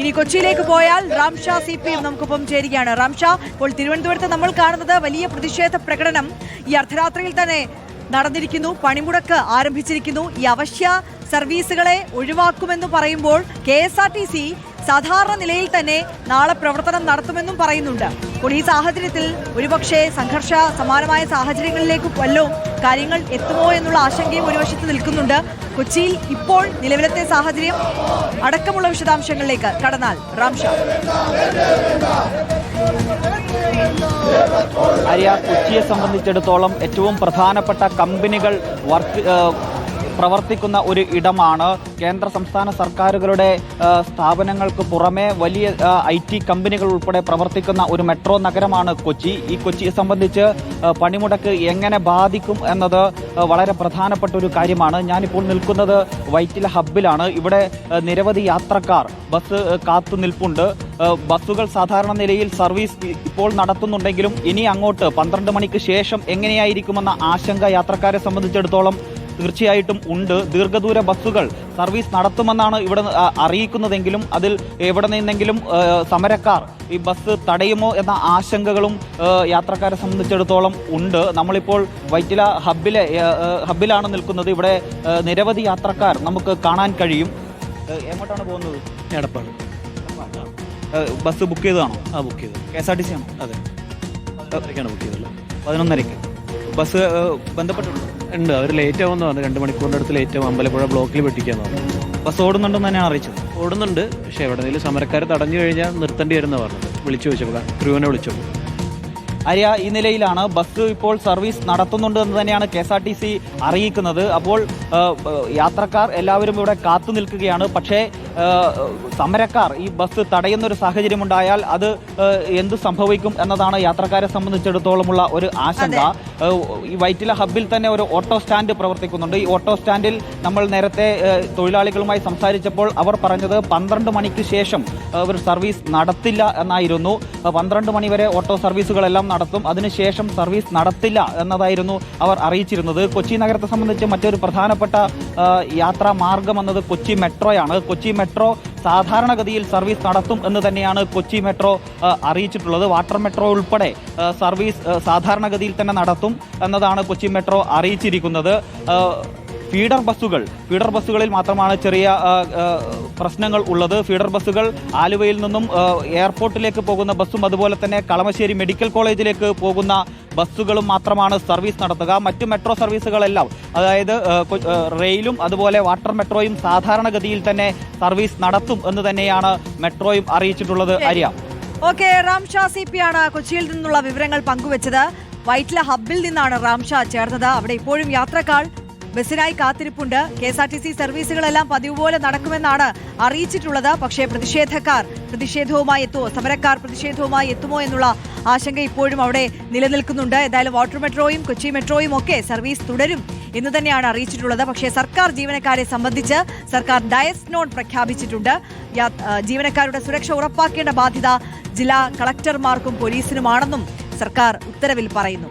ഇനി കൊച്ചിയിലേക്ക് പോയാൽ റാംഷാ CPM നമുക്കൊപ്പം ചേരുകയാണ്. റാംഷാ, ഇപ്പോൾ തിരുവനന്തപുരത്ത് നമ്മൾ കാണുന്നത് വലിയ പ്രതിഷേധ പ്രകടനം ഈ അർദ്ധരാത്രിയിൽ തന്നെ നടന്നിരിക്കുന്നു. പണിമുടക്ക് ആരംഭിച്ചിരിക്കുന്നു. ഈ അവശ്യ സർവീസുകളെ ഒഴിവാക്കുമെന്ന് പറയുമ്പോൾ KSRTC സാധാരണ നിലയിൽ തന്നെ നാളെ പ്രവർത്തനം നടത്തുമെന്നും പറയുന്നുണ്ട്. അപ്പോൾ ഈ സാഹചര്യത്തിൽ ഒരുപക്ഷെ സംഘർഷ സമാനമായ സാഹചര്യങ്ങളിലേക്ക് വല്ലതും കാര്യങ്ങൾ എത്തുമോ എന്നുള്ള ആശങ്കയും ഒരു വശത്ത് നിൽക്കുന്നുണ്ട്. കൊച്ചിയിൽ ഇപ്പോൾ നിലവിലത്തെ സാഹചര്യം അടക്കമുള്ള വിശദാംശങ്ങളിലേക്ക് കടന്നാൽ റാംഷാ. കൊച്ചിയെ സംബന്ധിച്ചിടത്തോളം ഏറ്റവും പ്രധാനപ്പെട്ട കമ്പനികൾ പ്രവർത്തിക്കുന്ന ഒരു ഇടമാണ്. കേന്ദ്ര സംസ്ഥാന സർക്കാരുകളുടെ സ്ഥാപനങ്ങൾക്ക് പുറമെ വലിയ IT കമ്പനികൾ ഉൾപ്പെടെ പ്രവർത്തിക്കുന്ന ഒരു മെട്രോ നഗരമാണ് കൊച്ചി. ഈ കൊച്ചിയെ സംബന്ധിച്ച് പണിമുടക്ക് എങ്ങനെ ബാധിക്കും എന്നത് വളരെ പ്രധാനപ്പെട്ട ഒരു കാര്യമാണ്. ഞാനിപ്പോൾ നിൽക്കുന്നത് വൈറ്റില ഹബ്ബിലാണ്. ഇവിടെ നിരവധി യാത്രക്കാർ ബസ് കാത്തു നിൽപ്പുണ്ട്. ബസ്സുകൾ സാധാരണ നിലയിൽ സർവീസ് ഇപ്പോൾ നടത്തുന്നുണ്ടെങ്കിലും ഇനി അങ്ങോട്ട് 12 മണിക്ക് ശേഷം എങ്ങനെയായിരിക്കുമെന്ന ആശങ്ക യാത്രക്കാരെ സംബന്ധിച്ചിടത്തോളം തീർച്ചയായിട്ടും ഉണ്ട്. ദീർഘദൂര ബസ്സുകൾ സർവീസ് നടത്തുമെന്നാണ് ഇവിടെ അറിയിക്കുന്നതെങ്കിലും അതിൽ എവിടെ നിന്നെങ്കിലും സമരക്കാർ ഈ ബസ് തടയുമോ എന്ന ആശങ്കകളും യാത്രക്കാരെ സംബന്ധിച്ചിടത്തോളം ഉണ്ട്. നമ്മളിപ്പോൾ വൈറ്റില ഹബ്ബിലാണ് നിൽക്കുന്നത്. ഇവിടെ നിരവധി യാത്രക്കാർ നമുക്ക് കാണാൻ കഴിയും. എങ്ങോട്ടാണ് പോകുന്നത്? എടപ്പാട്. ബസ് ബുക്ക് ചെയ്തതാണോ? ബുക്ക് ചെയ്തു. KSRTC ആണോ? അതെ, ബുക്ക് ചെയ്തല്ലോ. 11:30 ബസ് ബന്ധപ്പെട്ടുണ്ടോ? ഉണ്ട്. അവർ ലേറ്റ് ആവുമെന്ന് പറഞ്ഞു. 2 മണിക്കൂറിൻ്റെ അടുത്ത് ലേറ്റ് ആവും. അമ്പലപ്പുഴ ബ്ലോക്കിൽ വെട്ടിക്കാന്ന് പറഞ്ഞു. ബസ് ഓടുന്നുണ്ടെന്ന് തന്നെയാണ് അറിയിച്ചത്. ഓടുന്നുണ്ട്, പക്ഷേ എവിടെയെങ്കിലും സമരക്കാർ തടഞ്ഞു കഴിഞ്ഞാൽ നിർത്തേണ്ടി വരുന്ന പറഞ്ഞത്. വിളിച്ചു ചോദിച്ചപ്പോൾ ക്രൂവിനെ വിളിച്ചു. ഈ നിലയിലാണ് ബസ് ഇപ്പോൾ സർവീസ് നടത്തുന്നുണ്ട് എന്ന് തന്നെയാണ് KSRTC അറിയിക്കുന്നത്. അപ്പോൾ യാത്രക്കാർ എല്ലാവരും ഇവിടെ കാത്തു നിൽക്കുകയാണ്. പക്ഷേ സമരക്കാർ ഈ ബസ് തടയുന്നൊരു സാഹചര്യം ഉണ്ടായാൽ അത് എന്ത് സംഭവിക്കും എന്നതാണ് യാത്രക്കാരെ സംബന്ധിച്ചിടത്തോളമുള്ള ഒരു ആശങ്ക. ഈ വൈറ്റില ഹബ്ബിൽ തന്നെ ഒരു ഓട്ടോ സ്റ്റാൻഡ് പ്രവർത്തിക്കുന്നുണ്ട്. ഈ ഓട്ടോ സ്റ്റാൻഡിൽ നമ്മൾ നേരത്തെ തൊഴിലാളികളുമായി സംസാരിച്ചപ്പോൾ അവർ പറഞ്ഞത് 12 മണിക്ക് ശേഷം ഒരു സർവീസ് നടത്തില്ല എന്നായിരുന്നു. 12 മണി വരെ ഓട്ടോ സർവീസുകളെല്ലാം നടത്തും, അതിനുശേഷം സർവീസ് നടത്തില്ല എന്നതായിരുന്നു അവർ അറിയിച്ചിരുന്നത്. കൊച്ചി നഗരത്തെ സംബന്ധിച്ച് മറ്റൊരു പ്രധാനപ്പെട്ട യാത്രാ മാർഗം എന്നത് കൊച്ചി മെട്രോയാണ്. കൊച്ചി മെട്രോ സാധാരണഗതിയിൽ സർവീസ് നടത്തും എന്ന് തന്നെയാണ് കൊച്ചി മെട്രോ അറിയിച്ചിട്ടുള്ളത്. വാട്ടർ മെട്രോ ഉൾപ്പെടെ സർവീസ് സാധാരണഗതിയിൽ തന്നെ നടത്തും എന്നതാണ് കൊച്ചി മെട്രോ അറിയിച്ചിരിക്കുന്നത്. ഫീഡർ ബസ്സുകളിൽ മാത്രമാണ് ചെറിയ പ്രശ്നങ്ങൾ ഉള്ളത്. ഫീഡർ ബസ്സുകൾ ആലുവയിൽ നിന്നും എയർപോർട്ടിലേക്ക് പോകുന്ന ബസ്സും അതുപോലെ തന്നെ കളമശ്ശേരി മെഡിക്കൽ കോളേജിലേക്ക് പോകുന്ന ബസ്സുകളും മാത്രമാണ് സർവീസ് നടത്തുക. മറ്റു മെട്രോ സർവീസുകളെല്ലാം, അതായത് റെയിലും അതുപോലെ വാട്ടർ മെട്രോയും സാധാരണഗതിയിൽ തന്നെ സർവീസ് നടത്തും എന്ന് തന്നെയാണ് മെട്രോയും അറിയിച്ചിട്ടുള്ളത്. ഓക്കെ, റാംഷാ CP ആണ് കൊച്ചിയിൽ നിന്നുള്ള വിവരങ്ങൾ പങ്കുവച്ചത്. വൈറ്റില ഹബ്ബിൽ നിന്നാണ് റാംഷാ ചേർന്നത്. അവിടെ ഇപ്പോഴും യാത്രക്കാർ ബസ്സിനായി കാത്തിരിപ്പുണ്ട്. KSRTC സർവീസുകളെല്ലാം പതിവ് പോലെ നടക്കുമെന്നാണ് അറിയിച്ചിട്ടുള്ളത്. പക്ഷേ സമരക്കാർ പ്രതിഷേധവുമായി എത്തുമോ എന്നുള്ള ആശങ്ക ഇപ്പോഴും അവിടെ നിലനിൽക്കുന്നുണ്ട്. ഏതായാലും വാട്ടർ മെട്രോയും കൊച്ചി മെട്രോയും ഒക്കെ സർവീസ് തുടരും എന്ന് തന്നെയാണ് അറിയിച്ചിട്ടുള്ളത്. പക്ഷേ സർക്കാർ ജീവനക്കാരെ സംബന്ധിച്ച് സർക്കാർ ഡയസ് നോൺ പ്രഖ്യാപിച്ചിട്ടുണ്ട്. ജീവനക്കാരുടെ സുരക്ഷ ഉറപ്പാക്കേണ്ട ബാധ്യത ജില്ലാ കളക്ടർമാർക്കും പോലീസിനുമാണെന്നും സർക്കാർ ഉത്തരവിൽ പറയുന്നു.